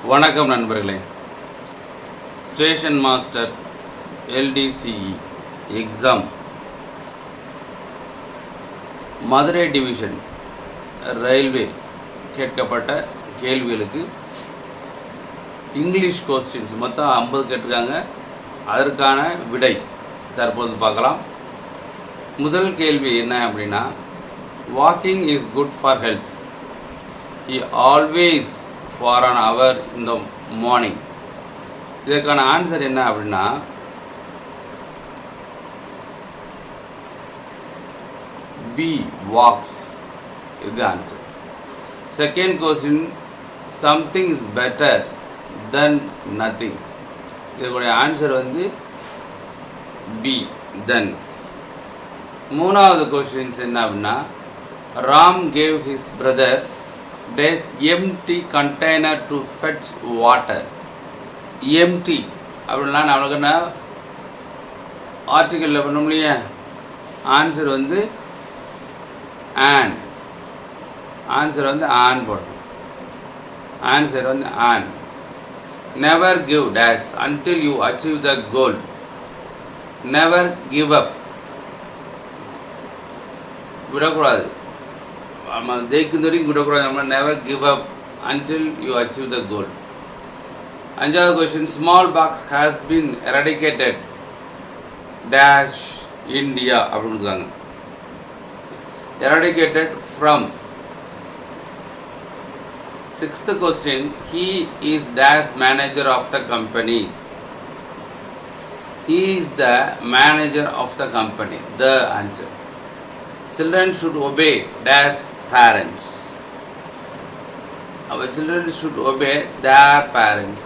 வணக்கம் நண்பர்களே. Station master LDCE exam Madurai division railway கேட்கப்பட்ட கேள்விகளுக்கு இங்கிலீஷ் கொஸ்டின்ஸ் மொத்தம் 50 கேட்டிருக்காங்க. அதற்கான விடை தற்போது பார்க்கலாம். முதல் கேள்வி என்ன அப்படின்னா, walking is good for health. He always for an hour in the morning. இதற்கான ஆன்சர் என்ன அப்படின்னா, B walks. இது ஆன்சர். Second question, something is better than nothing. இதற்குடைய ஆன்சர் B then. மூணாவது கொஸ்டின்ஸ் என்ன அப்படின்னா, Ram gave his brother dash empty container to fetch water. empty அப்படின்னா நம்மளுக்கு என்ன ஆர்டிக்கலில் பண்ணோம் இல்லையா, ஆன்சர் ஆன்சர் போடணும். Answer never give dash until you achieve the goal. never give up, விடக்கூடாது, நம்ம ஜெயிக்கும் வரைக்கும் விடக்கூடாது. நம்ம never give up until you achieve the goal. அஞ்சாவது question, smallpox has been eradicated dash India அப்படின்னு இருக்காங்க. Eradicated from. Sixth question, he is dash manager of the company. He is the manager of the company. The answer. Children should obey dash parents. Our children should obey their parents.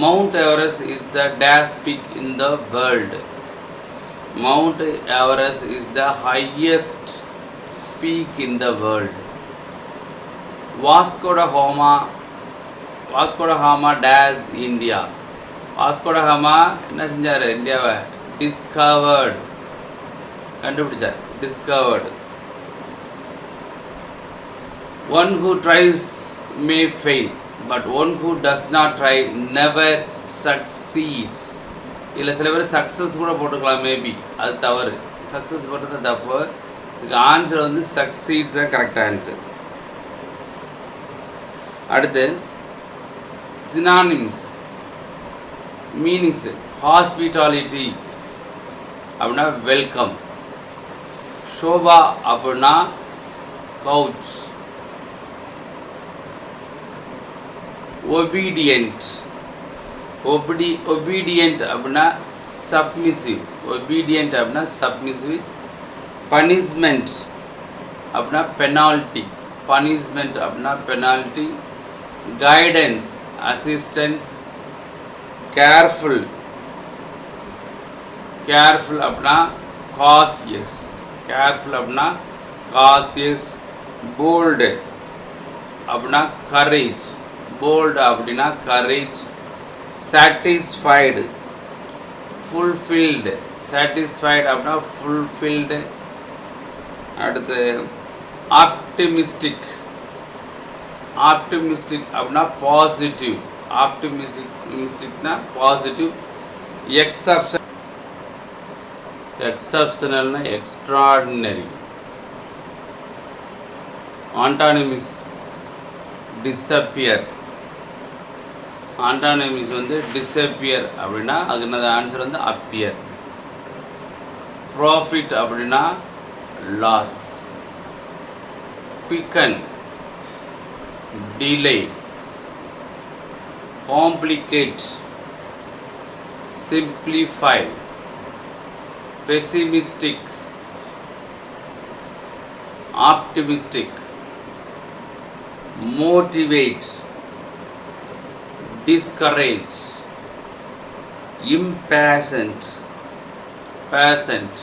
Mount Everest is the dash peak in the world. Mount Everest is the highest peak in the world. Vasco da Gama dash India. Vasco da Gama என்ன செஞ்சாரு? இந்தியாவை discovered, கண்டுபிடிச்சார். discovered. One who tries may fail, but one who does not try never succeeds. இல்லை சில பேர் success கூட போட்டுக்கலாம், maybe அது தவறு. சக்ஸஸ் போட்டது தப்பு. இதுக்கு ஆன்சர் சக்சீட்ஸ் தான் கரெக்ட் ஆன்சர். அடுத்து சினானிம்ஸ், மீனிங்ஸ். ஹாஸ்பிட்டாலிட்டி அப்படின்னா வெல்கம். ஷோபா அப்படின்னா கவுச். ஒபீடியன்ட் ஒபீடியன்ட் அப்படின்னா சப்மிசிவ். ஒபீடியன்ட் அப்படின்னா சப்மிசிவ். பனிஷ்மெண்ட் அப்படின்னா பெனால்ட்டி. பனிஷ்மெண்ட் அப்படின்னா பெனால்ட்டி. Guidance assistance. கேர்ஃபுல் அப்படின்னா காசியஸ். கேர்ஃபுல் அப்படின்னா காசியஸ். போல்டு அப்படின்னா கரேஜ். போல்டு அப்படின்னா கரேஜ். Satisfied fulfilled. சாட்டிஸ்ஃபைடு அப்படின்னா ஃபுல்ஃபில்டு. அடுத்து ஆப்டிமிஸ்டிக். ஆப்டிமிஸ்டிக் அப்படின்னா பாசிட்டிவ். ஆப்டிமிஸ்டிக்னா பாசிட்டிவ். எக்ஸப்ஷனல்னா extraordinary. Antonyms disappear. Antonyms disappear அப்படின்னா அதுக்கு என்னது ஆன்சர் அப்பியர். ப்ராஃபிட் அப்படின்னா loss. Quicken delay. Complicate simplify. pessimistic, optimistic, motivate, discourage, impatient, patient,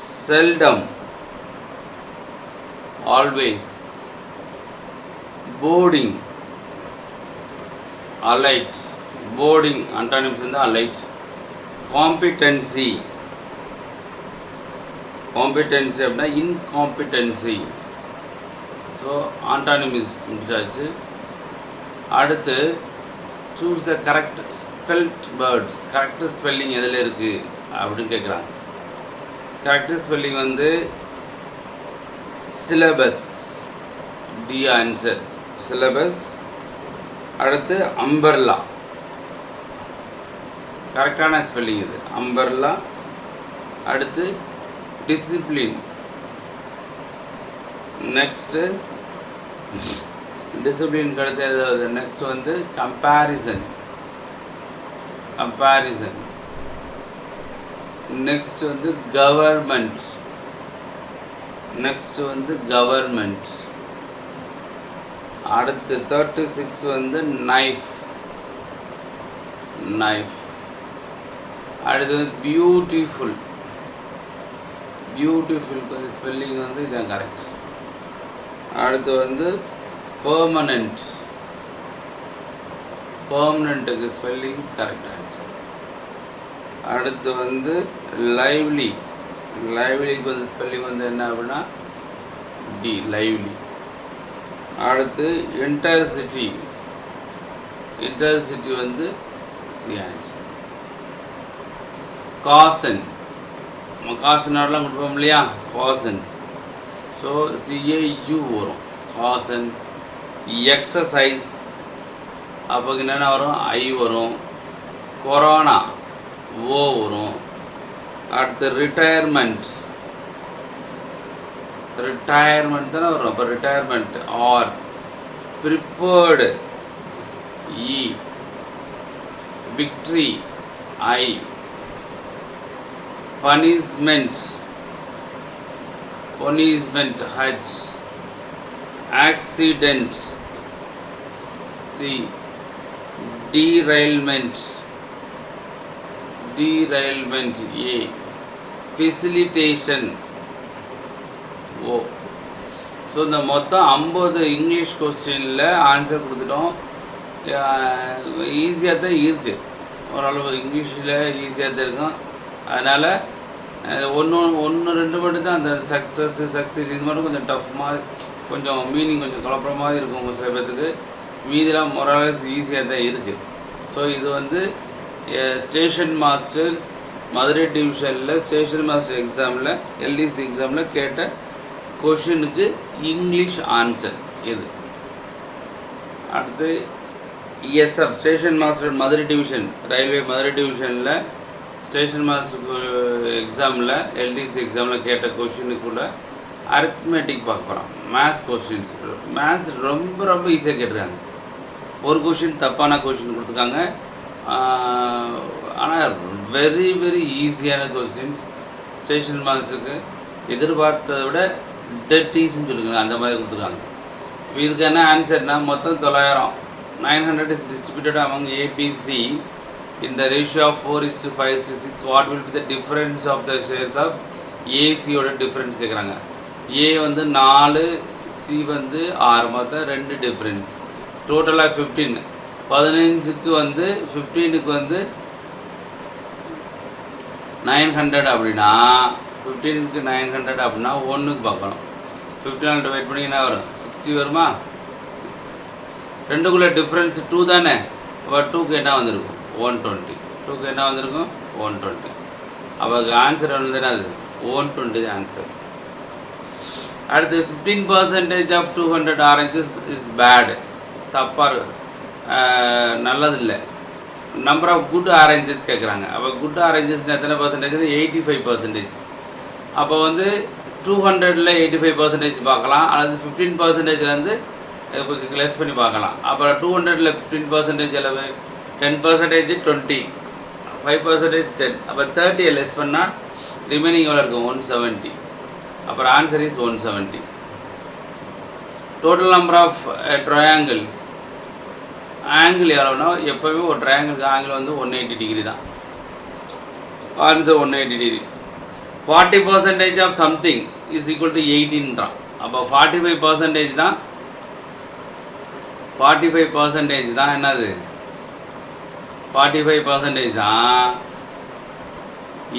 seldom, always, boarding, alert. boarding antonyms alert. competency அப்படின்னா இன்காம்பிட்டன்சி. So so ஆண்டானிமிஸ் முடிச்சாச்சு. அடுத்து choose the correct spelt words. Correct spelling எதில் இருக்குது அப்படின்னு கேட்குறாங்க. Correct spelling வந்து syllabus, D answer syllabus. அடுத்து umbrella, கரெக்டான ஸ்பெல்லிங் இது அம்பர்லா. அடுத்து டிசிப்ளின். நெக்ஸ்ட்டு டிசிப்ளினுக்கு அடுத்து நெக்ஸ்ட் வந்து கம்பேரிசன். நெக்ஸ்ட் வந்து கவர்மெண்ட். அடுத்து 36 வந்து நைஃப். அடுத்து பியூட்டிஃபுல். கொஞ்சம் ஸ்பெல்லிங் வந்து இதான் கரெக்ட். அடுத்து வந்து பெர்மனண்ட்டுக்கு ஸ்பெல்லிங் கரெக்ட் ஆன்சர். அடுத்து வந்து லைவ்லிக்கு வந்து ஸ்பெல்லிங் வந்து என்ன அப்படின்னா டி, லைவ்லி. அடுத்து இன்டர்சிட்டி வந்து சி ஆன்சர். காசன், நம்ம காசனாடெலாம் கொடுப்போம் இல்லையா, காசன். ஸோ CAU வரும் காசன். எக்ஸசைஸ், அப்போ என்னென்ன வரும், ஐ வரும். கொரோனா, ஓ வரும். அடுத்து ரிட்டையர்மெண்ட் தானே வரும். அப்போ retirement R. Prepared E. Victory I. Punishment H. Accident C. Derailment A. Facilitation O. So இந்த மொத்தம் 50 இங்கிலீஷ் கொஸ்டினில் ஆன்சர் கொடுத்துட்டோம். ஈஸியாக தான் இருக்குது, ஓரளவு இங்கிலீஷில் ஈஸியாக தான் இருக்கும். அதனால் ஒன்று ரெண்டு மட்டும் தான் அந்த சக்ஸஸ் இது மட்டும் கொஞ்சம் டஃப் மாதிரி, கொஞ்சம் மீனிங் கொஞ்சம் குழப்பற மாதிரி இருக்கும் சில பேர்த்துக்கு. மீதிலாம் மொராலஸ் ஈஸியாக தான் இருக்குது. ஸோ இது வந்து ஸ்டேஷன் மாஸ்டர்ஸ் மதுரை டிவிஷனில் ஸ்டேஷன் மாஸ்டர் எக்ஸாமில் LDC எக்ஸாமில் கேட்ட கொஷினுக்கு இங்கிலீஷ் ஆன்சர் இது. அடுத்து ESF station master Madurai division, railway Madurai டிவிஷனில் ஸ்டேஷன் மாஸ்டர் எக்ஸாமில் LDC எக்ஸாமில் கேட்ட கொஷினுக்குள்ள அரித்மெட்டிக் பார்க்க போகிறோம். Maths questions. மேத்ஸ் ரொம்ப ஈஸியாக கேட்டிருக்காங்க. ஒரு கொஷின் தப்பான கொஷின் கொடுத்துருக்காங்க, ஆனால் வெரி ஈஸியான கொஸ்டின்ஸ். ஸ்டேஷன் மாஸ்டருக்கு எதிர்பார்த்ததை விட டெட் ஈஸின்னு சொல்லியிருக்காங்க, அந்த மாதிரி கொடுத்துருக்காங்க. இதுக்கான ஆன்சர்னா மொத்தம் 900. 900 is distributed among ABC in the ratio of 4:5:6. What will be the difference of the shares of ACயோட டிஃப்ரென்ஸ் கேட்குறாங்க. A வந்து 4, C வந்து 6, மொத்தம் 2 டிஃப்ரென்ஸ். டோட்டலாக 15. 15க்கு வந்து 15க்கு வந்து 900 அப்படின்னா 15க்கு 900 அப்படின்னா 1க்கு பார்க்கணும். 15 டிவைட் பண்ணி என்ன வரும், 60 வருமா? 60. ரெண்டுக்குள்ளே டிஃப்ரென்ஸ் 2 தானே. அப்போ 2க்கு என்ன வந்திருக்கும், 120. 2க்கு என்ன வந்திருக்கும், 120. அப்போ ஆன்சர் வந்து என்ன, அது 120 ஆன்சர். அடுத்து 15% ஆஃப் 200 ஆரஞ்சஸ் இஸ் பேட். தப்பாக நல்லதில்லை. நம்பர் ஆஃப் குட் ஆரஞ்சஸ் கேட்குறாங்க. அப்போ குட் ஆரஞ்சஸ் எத்தனை பர்சன்டேஜ், 85%. அப்போ வந்து 200ல் 85% பார்க்கலாம், அல்லது 15%லேருந்து லெஸ் பண்ணி பார்க்கலாம். அப்போ 200ல் 15% அளவு 10% 20, 5% 10. அப்போ 30 லெஸ் பண்ணால் ரிமைனிங் எவ்வளோ இருக்கும், 170. அப்புறம் answer is 170. Total number of triangles. Angle எவ்வளோனா, எப்போவுமே ஒரு ட்ரையாங்கிளுக்கு ஆங்கிள் வந்து 180 டிகிரி தான். Answer 180 degree. 40% of something is equal to 18ன்றான். அப்போ 45% தான் 45% தான் என்னது, 45% தான்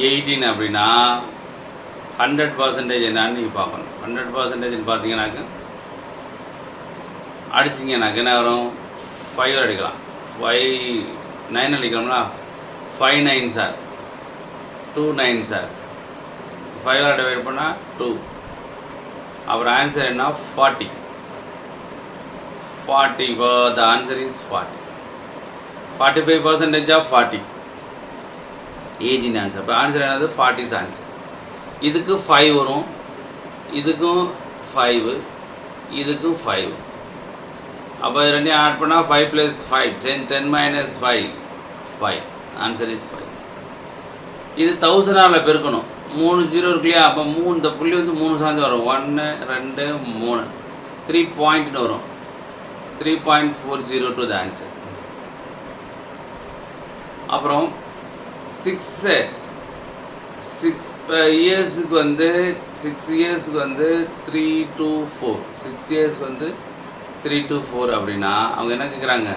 18 அப்படின்னா 100% என்னான்னு நீங்கள் பார்க்கணும். 100% பார்த்தீங்கன்னாக்க அடிச்சிங்கனாக்க என்ன வரும் 5 அடிக்கலாம் 5 9 அடிக்கலாம்னா 5 9 சார் 2 9 சார் 5 டிவைட் பண்ணால் 2 அப்புறம் ஆன்சர் என்ன 40 the answer is 40 45% of 40 18 answer இப்போ ஆன்சர் என்னது 40 இஸ் ஆன்சர் இதுக்கு 5 வரும் இதுக்கும் 5 இதுக்கும் 5 அப்போ இது ரெண்டையும் ஆட் பண்ணால் 5 + 5 10 minus 5 5 ஆன்சர் இஸ் 5 இது 1000ஆல் பெருக்கணும் 3 0 இருக்கு இல்லையா அப்போ 3 இந்த புள்ளி வந்து 3 சார்ந்து வரும் 1 2 3 3 பாயிண்ட்னு வரும் 3.402 த ஆன்சர் அப்புறம் 6 இயர்ஸுக்கு வந்து 6 இயர்ஸுக்கு வந்து 3 to 4 6 இயர்ஸ்க்கு வந்து 3 to 4 அப்படின்னா அவங்க என்ன கேட்குறாங்க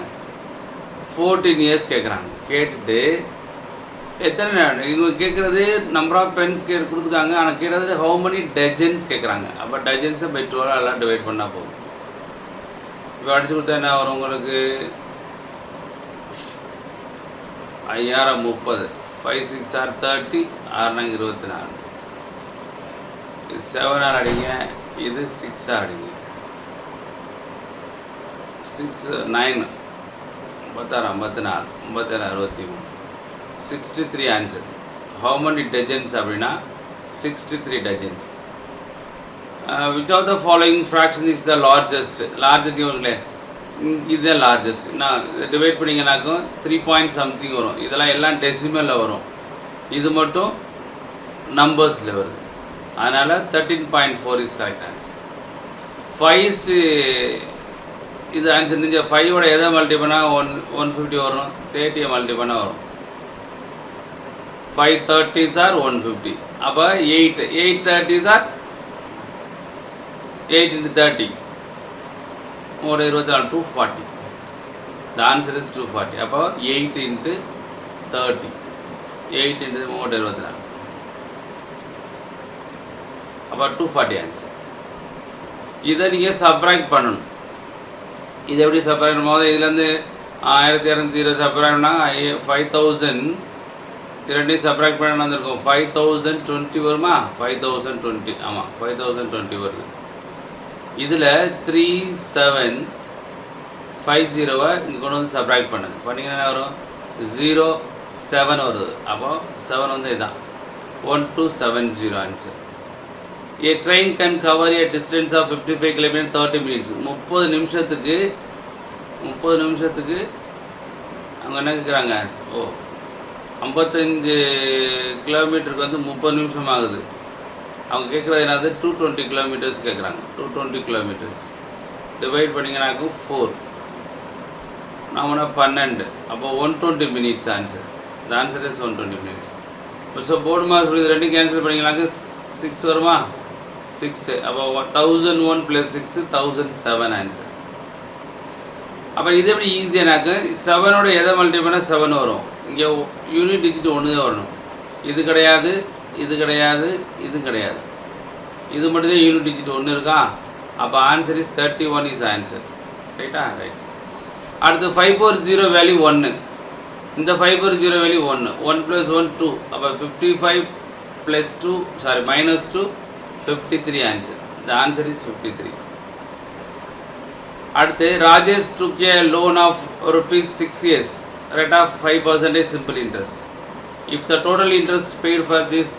14 இயர்ஸ் கேட்குறாங்க கேட்டுட்டு எத்தனை இவங்க கேட்குறது நம்பர் ஆஃப் பென்ஸ் கொடுத்துருக்காங்க ஆனால் கேட்டது ஹவு many டஜன்ஸ் கேட்குறாங்க அப்போ டஜன்ஸை பை 12 எல்லாம் டிவைட் பண்ணால் போகும் இப்போ அடிச்சு கொடுத்தா என்ன வரும் உங்களுக்கு 5030 5 6 are 30 6 24 இது 7 அடிங்க இது 6 அடிங்க 6 9 56 54 57 63 63 ஆன்சர் ஹவு many டஜன்ஸ் அப்படின்னா 63 dozens which of the following fraction is the largest இவங்களே இதுதான் லார்ஜஸ்ட் நான் டிவைட் பண்ணிங்கனாக்கும் 3 பாயிண்ட் சம்திங் வரும் இதெல்லாம் எல்லாம் டெசிமலில் வரும் இது மட்டும் நம்பர்ஸில் வருது அதனால் 13.4 இஸ் கரெக்ட் ஆன்சர் 5 இது ஆன்சர் நீங்கள் 5ஓட எதை மல்டி பண்ணால் 150 வரும் 30 மல்டி பண்ணால் வரும் 5 30s are 150 அப்போ 8 30s are 8 into 30 240 the answer is 240 அப்போ 8 into 30 8 into 24 அப்போ 240 ஆன்சர் இதை நீங்கள் சப்ராக்ட் பண்ணணும் இது எப்படி சப்ராக்ட் பண்ணும்போது இதுலேருந்து 1220 சப்ராக்ட் பண்ணால் 5000 இரண்டையும் சப்ராக்ட் பண்ண வந்திருக்கும் 5020 வருமா 5020 ஆமாம் 5020 வருது இதில் 3750 இங்கே கொண்டு வந்து சப்ராக்ட் பண்ணுங்க பண்ணிங்கன்னா வரும் 07 வருது அப்போ 7 வந்து இதுதான் 1270 answer A train can cover a distance of 55 km in 30 minutes 30 நிமிஷத்துக்கு அவங்க என்ன கேட்குறாங்க 55 கிலோமீட்டருக்கு வந்து 30 நிமிஷம் ஆகுது அவங்க கேட்குறது என்னது 220 கிலோமீட்டர்ஸ் கேட்குறாங்க 220 கிலோமீட்டர்ஸ் டிவைட் பண்ணிங்கனாக்கும் 4 நம்மனா 12 அப்போ 120 minutes answer the answer is 120 minutes so board marks இது ரெண்டும் கேன்சல் பண்ணிங்கனாக்க 6 வருமா 6 அப்போ 1001 + 6 1007 ஆன்சர் அப்போ இது எப்படி ஈஸியானாக்க 7ஓட எதை மல்டி பண்ணால் 7 வரும் இங்கே யூனிட் டிஜிட் 1 தான் வரணும் இது கிடையாது இது கிடையாது இது கிடையாது இது மட்டும்தான் யூனிட் டிஜிட் 1 இருக்கா அப்போ ஆன்சர் இஸ் 31 இஸ் ஆன்சர் ரைட்டா ரைட் அடுத்து 540 வேல்யூ 1 இந்த 540 வேல்யூ 1 1 + 1 2 அப்போ 55 + 2 sorry -2 53 answer the answer is 53 அடுத்து Rajesh took a loan of rupees 6 years rate of 5% simple interest if the total interest paid for this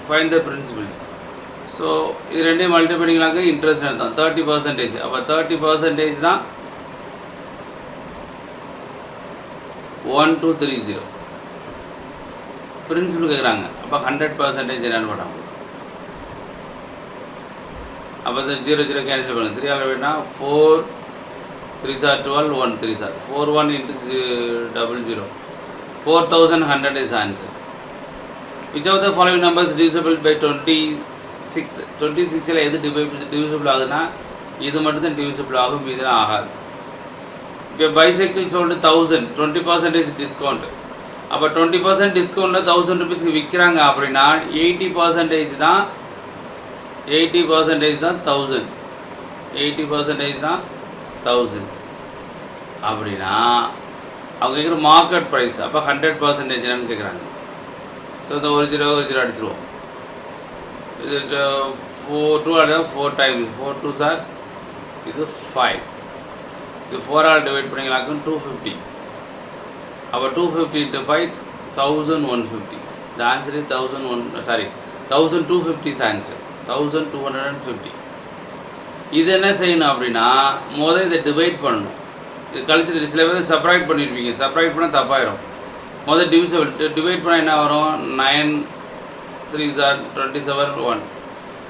find the principals so இது ரெண்டையும் multi பண்ணிங்கனாக்க interest எடுத்தோம் 30% அப்போ 30% தான் 1230 principal கேட்குறாங்க அப்போ 100% என்னென்னு போட்டாங்க அப்போ 0 0 கேன்சல் பண்ணுங்க 3 ஆல் வேணா 4 3s are 12 1 3s are 41 into 00 4100 is answer. Which of the following numbers is divisible by 26? 26 எது divisible ஆகுதுன்னா இது மட்டும் தான் divisible ஆகும் இதெல்லாம் ஆகாது. இப்போ bicycle sold 1000 20% டிஸ்கவுண்ட் அப்போ 20% டிஸ்கவுண்ட்டில் 1000 ருபீஸ்க்கு விற்கிறாங்க அப்படின்னா 80% தான் 1000 80% தான் 1000 அப்படின்னா அவங்க கேட்குற மார்க்கெட் ப்ரைஸ் அப்போ 100% என்னன்னு கேட்குறாங்க. ஸோ இந்த ஒரு ஜீரோ அடிச்சிருவோம். இது 4 டைம்ஸ் 4 2 சார் இது 5. இது 4 டிவைட் பண்ணிங்களாக்கும் 250. அப்போ 250 × 5 1150. The answer is 1250 is answer. 1250. இது என்ன செய்யணும் அப்படின்னா முதல்ல இதை டிவைட் பண்ணணும். இது கழிச்சு சில பேர் சப்ராக்ட் பண்ணியிருப்பீங்க. சப்ராக்ட் பண்ணால் தப்பாயிடும். முதல் டிவைட் பண்ணால் என்ன வரும்? 9 3 27 1.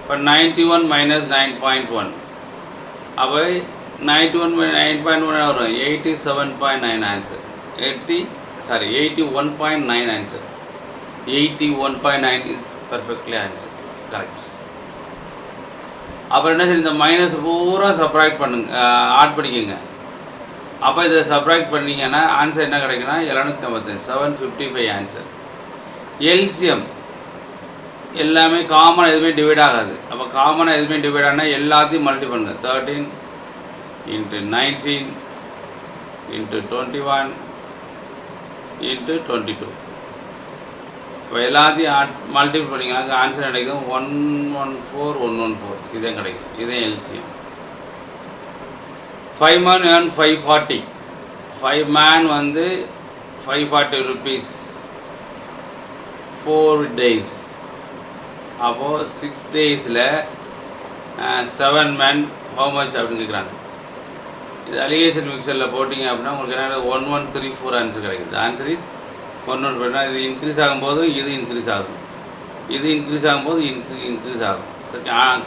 இப்போ 91 - 9.1. அப்போ 91 - 9.1 வரும் 87.9 answer. 81.9 answer. 81.9 is perfectly answer. It's correct. அப்புறம் என்ன சரி இந்த மைனஸ் பூரா சப்ராக்ட் பண்ணுங்க, ஆட் பண்ணிக்கோங்க. அப்போ இதை சப்ராக்ட் பண்ணிங்கன்னா ஆன்சர் என்ன கிடைக்குன்னா 755 755 ஆன்சர். எல்சிஎம் எல்லாமே காமனாக எதுவுமே டிவைட் ஆகாது. அப்போ காமனாக எதுவுமே டிவைட் ஆனால் எல்லாத்தையும் மல்டி பண்ணுங்க. 13 × 19 × 21 × 22. இப்போ எல்லாத்தையும் மல்டிபிள் பண்ணிங்கன்னா ஆன்சர் கிடைக்கும் 114 இதே கிடைக்கும். இதே எல்சிஎம். 5 man earn 540. 5 man வந்து 540 rupees 4 days. அப்போது 6 daysல 7 men how much அப்படின்னு கேட்குறாங்க. இது அலிகேஷன் மிக்சரில் போட்டிங்க அப்படின்னா உங்களுக்கு என்ன 1134 ஆன்சர் கிடைக்குது. Answer is 1134. இது இன்க்ரீஸ் ஆகும்போது இது இன்க்ரீஸ் ஆகும், இது இன்க்ரீஸ் ஆகும்போது இன்க்ரீஸ் ஆகும்.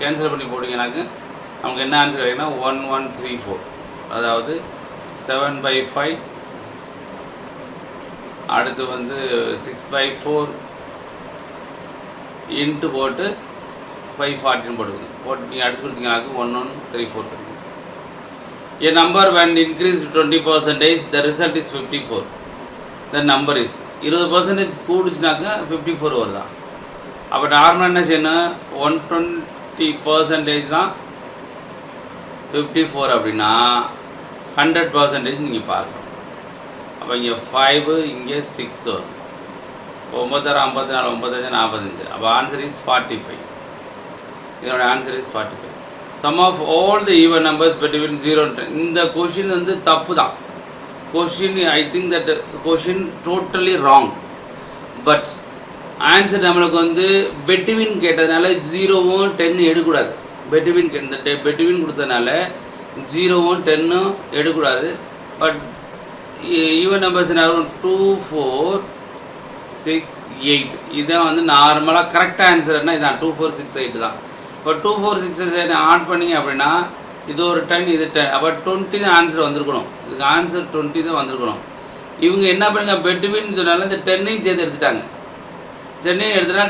கேன்சல் பண்ணி போட்டிங்கன்னாக்க நமக்கு என்ன ஆன்சர் கிடைக்குன்னா 1134. அதாவது 7/5 அடுத்து வந்து 6/4 இன்ட்டு போட்டு 540 போட்டுக்கோங்க. போட்டு நீங்கள் அடிச்சு கொடுத்தீங்கன்னாக்க 1134 கிடைக்கும். A number when increased 20%, the result is 54. The number is 20% கூடுச்சுனாக்கா 54 வருதான். அப்போ நார்மலாக என்ன செய்யணும்? 120% தான் 54 அப்படின்னா 100% நீங்கள் பார்க்கணும். அப்போ இங்கே 5 இங்கே 6 வரும். 96 54 95 45. அப்போ ஆன்சர் இஸ் 45. இதோட answer is 45. Sum of all the even numbers between 0 and 10. இந்த கொஷின் வந்து தப்பு தான். Question I think that question totally wrong. But answer நம்மளுக்கு வந்து பெட்வீன் கேட்டதுனால 0வும் 10 எடுக்கக்கூடாது. பெட்வீன் கொடுத்ததுனால 0வும் 10ம் எடுக்கக்கூடாது. பட் ஈவன் நம்பர்ஸ் என்ன வரும்? 2 4 6 8. இதுதான் வந்து நார்மலாக கரெக்டாக ஆன்சர்னால் இதான் 2 4 6 8 தான். இப்போ 2 4 6 8 ஆட் பண்ணிங்க அப்படின்னா இது ஒரு 10 இது 10. அப்போ 20 தான் ஆன்சர் வந்திருக்கணும். இதுக்கு ஆன்சர் 20 தான் வந்திருக்கணும். இவங்க என்ன பண்ணுங்க? பெட்வீன் சொன்னாலும் இந்த 10ஐயும் சேர்த்து எடுத்துட்டாங்க. 10ஐயும் எடுத்துட்டா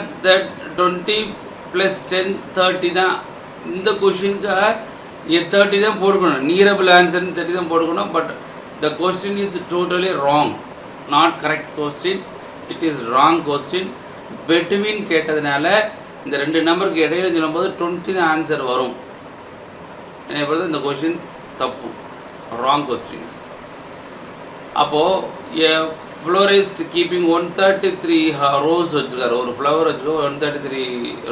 20 + 10 30 தான். இந்த கொஷினுக்காக 30 தான் போட்டுக்கணும். நியரபிள் ஆன்சர் 30 தான் போட்டுக்கணும். But the question is totally wrong. Not correct question. It is wrong question. Between கேட்டதுனால இந்த ரெண்டு நம்பருக்கு இடையில சொல்லும்போது 20 தான் ஆன்சர் வரும். என்னை பொறுத்த இந்த கொஷின் தப்பு, ராங் கொஸ்டின்ஸ். அப்போது ஃப்ளோரிஸ்ட் கீப்பிங் 133 ரோஸ் வச்சுருக்காரு. ஒரு ஃப்ளவர் வச்சுருக்கோம் 133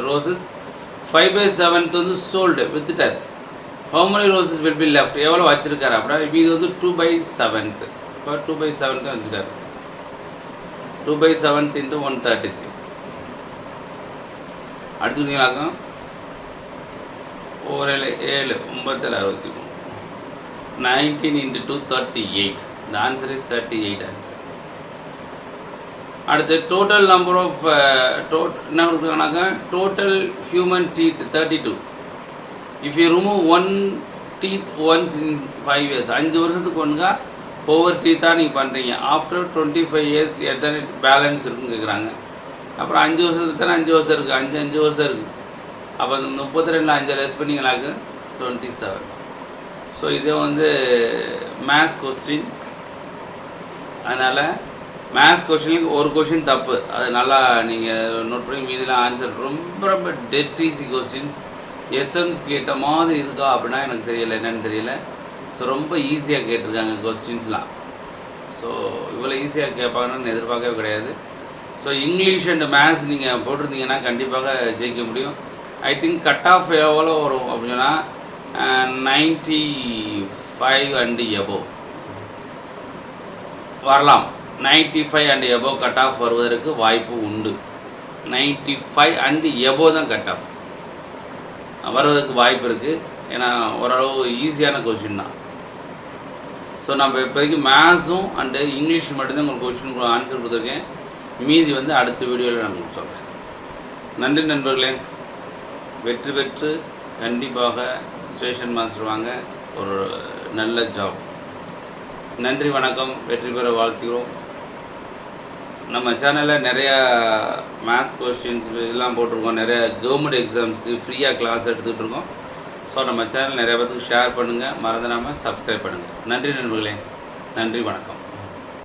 ரோசஸ். 5/7 வந்து சோல்டு வித்துட்டார். How many roses will be left? எவ்வளோ வச்சுருக்காரு அப்படின்னா இது வந்து 2/7. இப்போ 2/7 தான் வச்சுருக்காரு. 2/7 × 133 அடிச்சுக்கிட்டீங்களாக்கும் 4 7 9 63. 19 × 2 38. The answer is 38 answer. அடுத்து டோட்டல் நம்பர் ஆஃப் என்ன கொடுத்துருக்காங்கனாக்கா total human teeth 32. If you remove 1 teeth once in 5 years. 5 வருஷத்துக்கு ஒன்றுக்கா ஒவ்வொரு டீத்தாக நீங்கள் பண்ணுறீங்க. ஆஃப்டர் 25 years எத்தனை பேலன்ஸ் இருக்குன்னு கேட்குறாங்க. அப்புறம் 5 வருஷத்துக்கு தானே 5 வருஷம் இருக்குது. 5 வருஷம் இருக்குது. அப்போ 32 5 லெஸ் பண்ணிங்கனாக்க 27. ஸோ இதே வந்து மேத்ஸ் கொஸ்டின். அதனால் மேத்ஸ் கொஸ்டினுக்கு ஒரு கொஸ்டின் தப்பு. அது நல்லா நீங்கள் நோட் பண்ணி மீதிலாம் ஆன்சர் ரொம்ப ரொம்ப டெட் ஈஸி கொஸ்டின்ஸ். எஸ்எம்ஸ் கேட்ட மாதிரி இருக்கா அப்படின்னா எனக்கு தெரியலை, என்னென்னு தெரியல. ஸோ ரொம்ப ஈஸியாக கேட்டிருக்காங்க கொஸ்டின்ஸ்லாம். ஸோ இவ்வளோ ஈஸியாக கேட்பாங்கன்னு எதிர்பார்க்கவே கிடையாது. ஸோ இங்கிலீஷ் அண்ட் மேத்ஸ் நீங்கள் போட்டிருந்தீங்கன்னா கண்டிப்பாக ஜெயிக்க முடியும். ஐ திங்க் கட் ஆஃப் எவ்வளோ வரும் அப்படின்னா 95 அண்ட் எபோவ் வரலாம். 95 அண்ட் எபோவ் கட் ஆஃப் வருவதற்கு வாய்ப்பு உண்டு. 95 அண்ட் எபோவ் தான் கட் ஆஃப் வருவதற்கு வாய்ப்பு இருக்குது. ஏன்னா ஓரளவு ஈஸியான கொஸ்டின் தான். ஸோ நம்ம இப்போதைக்கு மேத்ஸும் அண்டு இங்கிலீஷ் மட்டும்தான் உங்களுக்கு கொஸ்டினுக்கு ஆன்சர் கொடுத்துருக்கேன். மீதி வந்து அடுத்த வீடியோவில் நான் உங்களுக்கு சொல்கிறேன். நன்றி நண்பர்களே. வெற்றி பெற்று கண்டிப்பாக ஸ்டேஷன் மாஸ்டர் வாங்க, ஒரு நல்ல ஜாப். நன்றி, வணக்கம். வெற்றி பெற வாழ்த்துகிறோம். நம்ம சேனலில் நிறையா மேத்ஸ் கொஸ்டின்ஸ் இதெல்லாம் போட்டிருக்கோம். நிறையா கவர்மெண்ட் எக்ஸாம்ஸ்க்கு ஃப்ரீயாக கிளாஸ் எடுத்துகிட்டு இருக்கோம். ஸோ நம்ம சேனல் நிறைய பேருக்கு ஷேர் பண்ணுங்கள், மறந்துடாமல் சப்ஸ்கிரைப் பண்ணுங்கள். நன்றி நண்பர்களே. நன்றி, வணக்கம்.